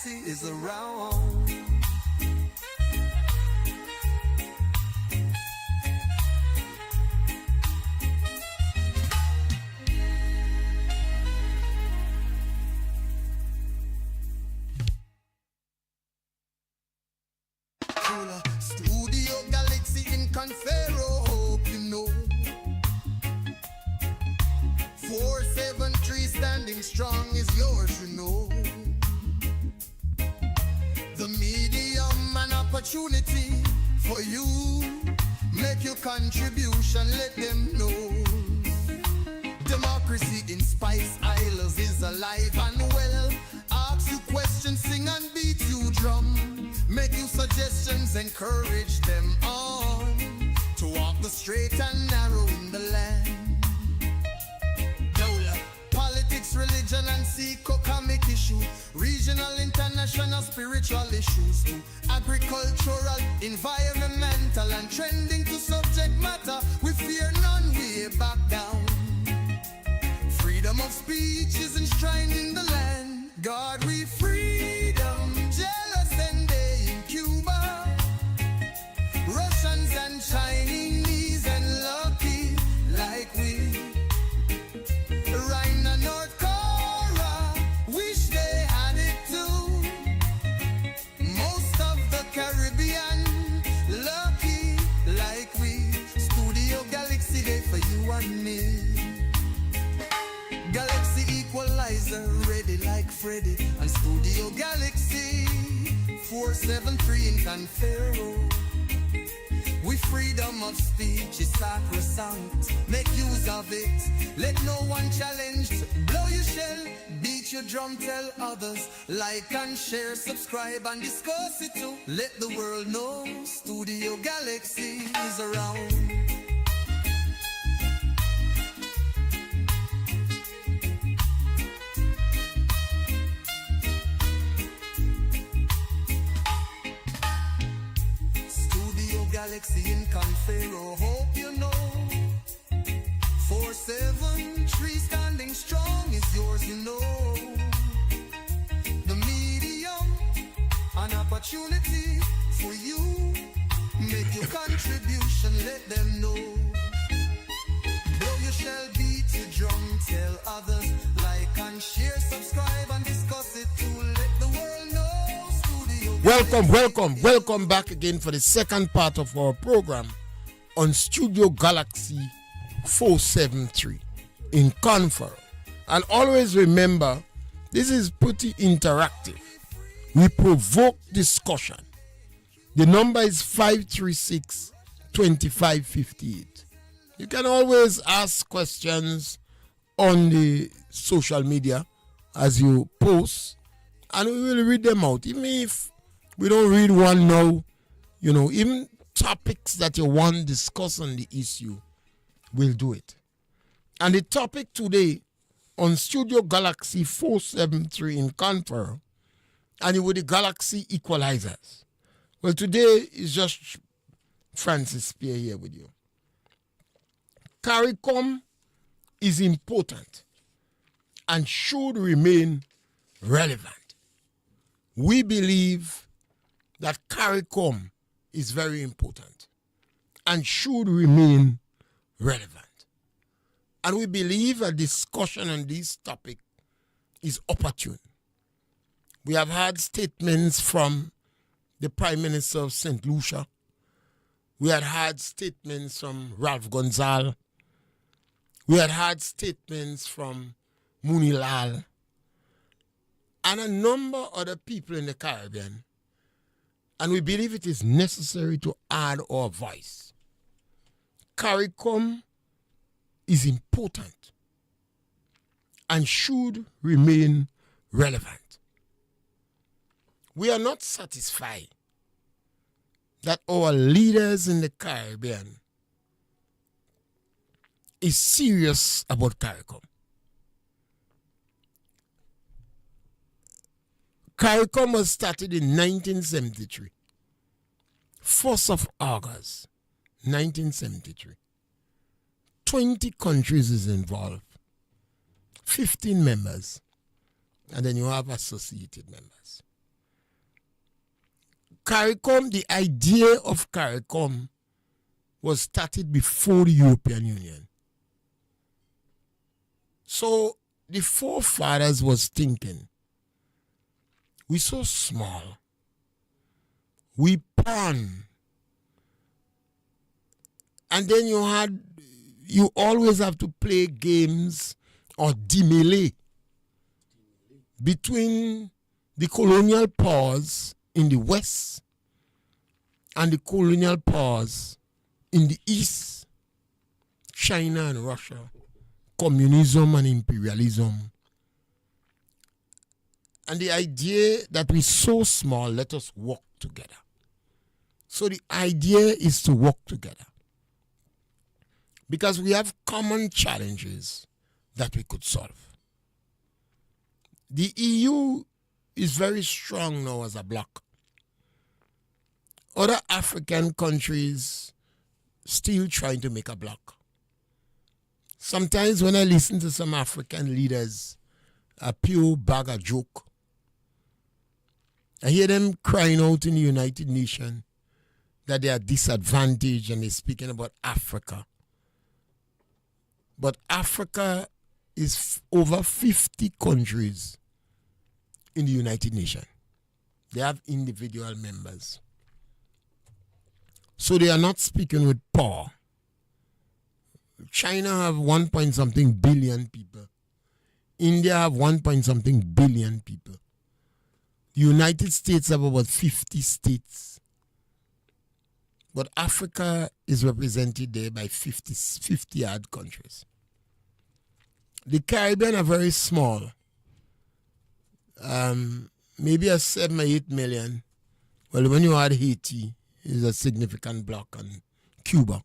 galaxy is around. Studio Galaxy in Confero, hope you know. 473 standing strong is yours, you know. The medium and opportunity for you. Make your contribution, let them know. Democracy in Spice Isles is alive and well. Ask you questions, sing and beat you drum. Make you suggestions, encourage them on to walk the straight and narrow in the land. Politics, religion and comic issue, regional, international, spiritual issues too. Agricultural, environmental and trending to subject matter. We fear none, we back down. Freedom of speech is enshrined in the land. God, we freedom, jealous and they in Cuba, Russians and Chinese and lucky like we. Right now North Korea, wish they had it too. Most of the Caribbean, lucky like we. Studio Galaxy Day for you and me. Galaxy Equalizer, ready like Freddy. And Studio Galaxy 473 in Confero. We freedom of speech is sacrosanct. Make use of it. Let no one challenge. Blow your shell, beat your drum, tell others. Like and share, subscribe and discuss it too. Let the world know Studio Galaxy is around. Galaxy in Confero, hope you know. 473 standing strong is yours, you know. The medium, an opportunity for you. Make your contribution, let them know. Blow your shell, beat your drum, tell others. Like and share, subscribe and discuss it too. Let the world know. Welcome back again for the second part of our program on Studio Galaxy 473 in Confero. And always remember, this is pretty interactive. We provoke discussion. The number is 536-2558. You can always ask questions on the social media as you post, and we will read them out. Even if we don't read one now, even topics that you want to discuss on the issue, we'll do it. And the topic today on Studio Galaxy 473 in Confero, and with the Galaxy Equalizers. Well, today is just Francis Spear here with you. CARICOM is important and should remain relevant. We believe that CARICOM is very important and should remain relevant. And we believe a discussion on this topic is opportune. We have had statements from the Prime Minister of St. Lucia. We had statements from Ralph Gonzalez. We had statements from Munilal and a number of other people in the Caribbean. And we believe it is necessary to add our voice. CARICOM is important and should remain relevant. We are not satisfied that our leaders in the Caribbean is serious about CARICOM. CARICOM was started in 1973. 1st of August, 1973. 20 countries is involved. 15 members. And then you have associated members. CARICOM, the idea of CARICOM was started before the European Union. So the forefathers was thinking, we so small, we pawn. And then you always have to play games or demele between the colonial powers in the West and the colonial powers in the East, China and Russia, communism and imperialism. And the idea that we're so small, let us work together. So the idea is to work together, because we have common challenges that we could solve. The EU is very strong now as a bloc. Other African countries still trying to make a bloc. Sometimes when I listen to some African leaders, a pure bag of joke, I hear them crying out in the United Nations that they are disadvantaged and they're speaking about Africa. But Africa is over 50 countries in the United Nations. They have individual members. So they are not speaking with power. China have 1 point something billion people. India have 1 point something billion people. The United States have about 50 states. But Africa is represented there by 50 odd countries. The Caribbean are very small. Maybe a 7 or 8 million. Well, when you add Haiti, is a significant block, and Cuba.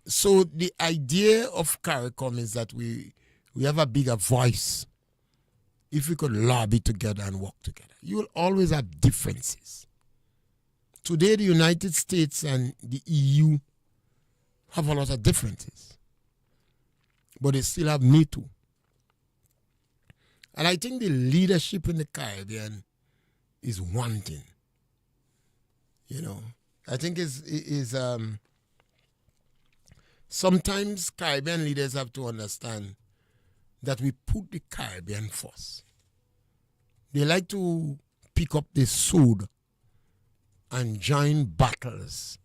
So the idea of CARICOM is that we have a bigger voice if we could lobby together and work together. You will always have differences. Today, the United States and the EU have a lot of differences, but they still have NATO. And I think the leadership in the Caribbean is wanting. You know, I think sometimes Caribbean leaders have to understand that we put the Caribbean first. They like to pick up the sword and join battles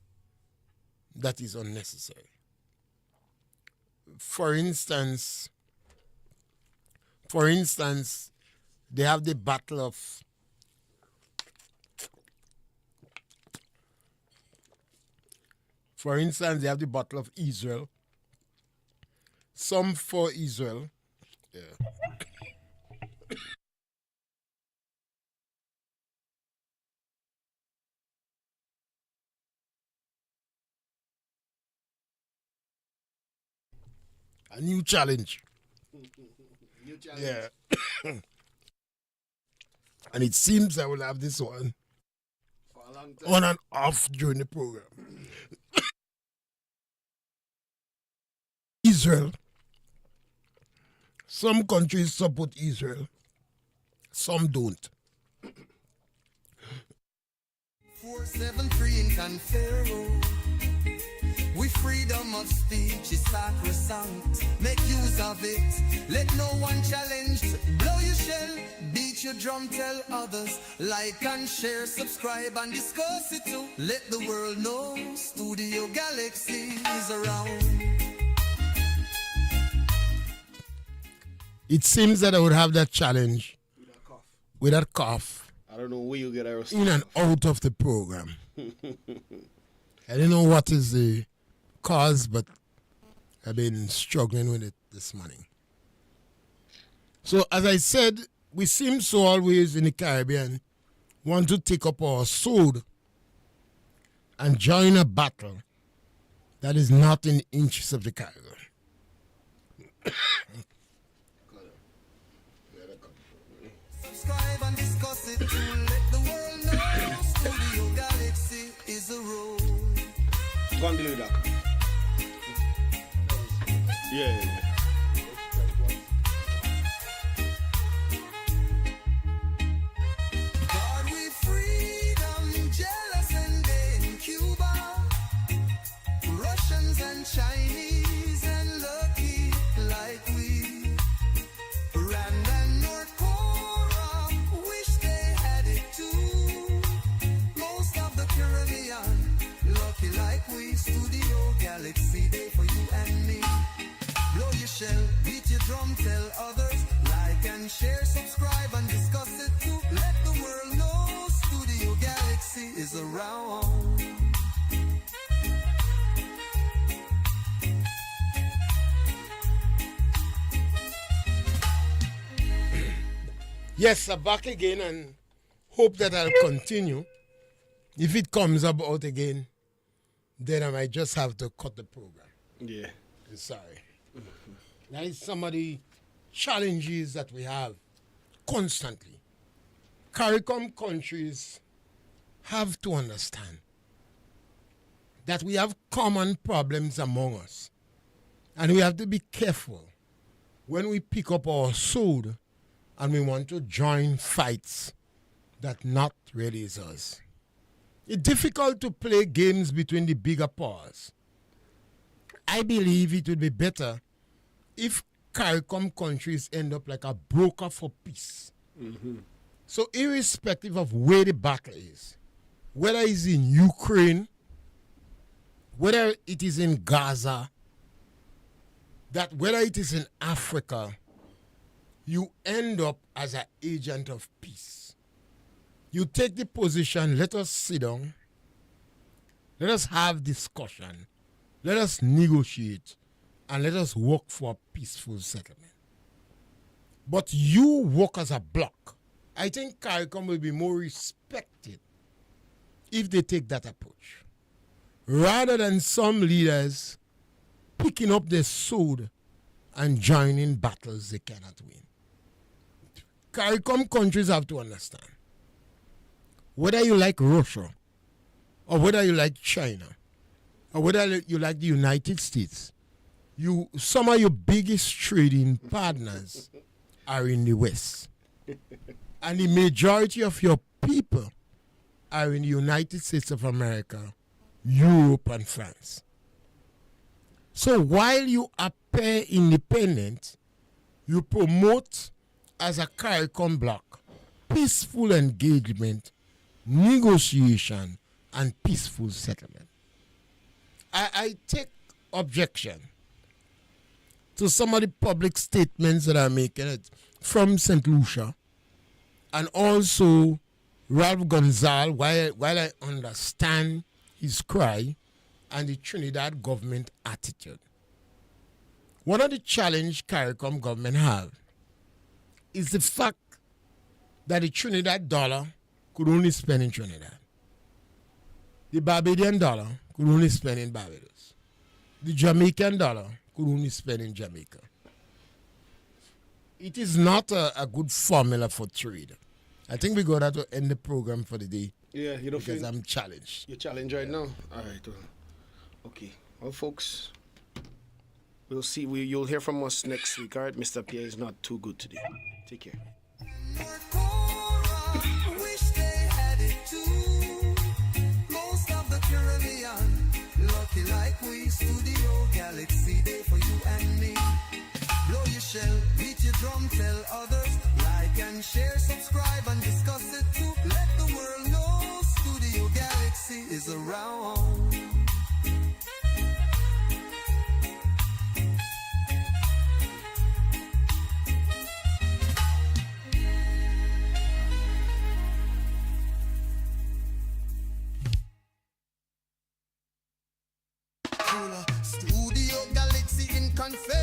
that is unnecessary. For instance, they have the battle of Israel. Some for Israel. Yeah. A new challenge. Yeah. And it seems I will have this one For a long time. on and off during the program. Israel. Some countries support Israel. Some don't. 473 in Confero. We freedom of speech is sacrosanct. Make use of it. Let no one challenge. Blow your shell, beat your drum, tell others. Like and share, subscribe and discuss it too. Let the world know Studio Galaxy is around. It seems that I would have that challenge With a cough. with that cough I don't know where you get a in and out of the program. I don't know what is the cause, but I've been struggling with it this morning. So, as I said, we seem so always in the Caribbean want to take up our sword and join a battle that is not in the interest of the Caribbean. Subscribe and discuss it too. Let the world know Studio Galaxy is a road. Go on below that. Yeah. God we free tell others. Like and share, subscribe and discuss it too. Let the world know Studio Galaxy is around. Yes, I'm back again and hope that I'll continue. If it comes about again, then I might just have to cut the program. Yeah. I'm sorry. That is some of the challenges that we have constantly. CARICOM countries have to understand that we have common problems among us. And we have to be careful when we pick up our sword and we want to join fights that not really is us. It's difficult to play games between the bigger powers. I believe it would be better if CARICOM countries end up like a broker for peace. Mm-hmm. So irrespective of where the battle is, whether it's in Ukraine, whether it is in Gaza, that whether it is in Africa, you end up as an agent of peace. You take the position, let us sit down, let us have discussion, let us negotiate, and let us work for a peaceful settlement. But you work as a bloc. I think CARICOM will be more respected if they take that approach, rather than some leaders picking up their sword and joining battles they cannot win. CARICOM countries have to understand, whether you like Russia, or whether you like China, or whether you like the United States, some of your biggest trading partners are in the West. And the majority of your people are in the United States of America, Europe, and France. So while you appear independent, you promote as a CARICOM bloc peaceful engagement, negotiation, and peaceful settlement. I take objection to some of the public statements that are making from St. Lucia, and also Ralph Gonzalez, while I understand his cry and the Trinidad government attitude. One of the challenges CARICOM government have is the fact that the Trinidad dollar could only spend in Trinidad. The Barbadian dollar could only spend in Barbados. The Jamaican dollar could only spend in Jamaica. It is not a good formula for trade. I think we got to end the program for the day. Yeah, you don't because feel I'm challenged. you're challenged right now? All right. Okay. Well, folks, we'll see. You'll hear from us next week. All right, Mr. Pierre is not too good today. Take care. North Korea, wish they had it too. Most of the Caribbean, lucky like we. Studio Galaxy Day for you and me. Blow your shell, beat your drum, tell others. Like and share, subscribe and discuss it too. Let the world know Studio Galaxy is around. Studio Galaxy in confess.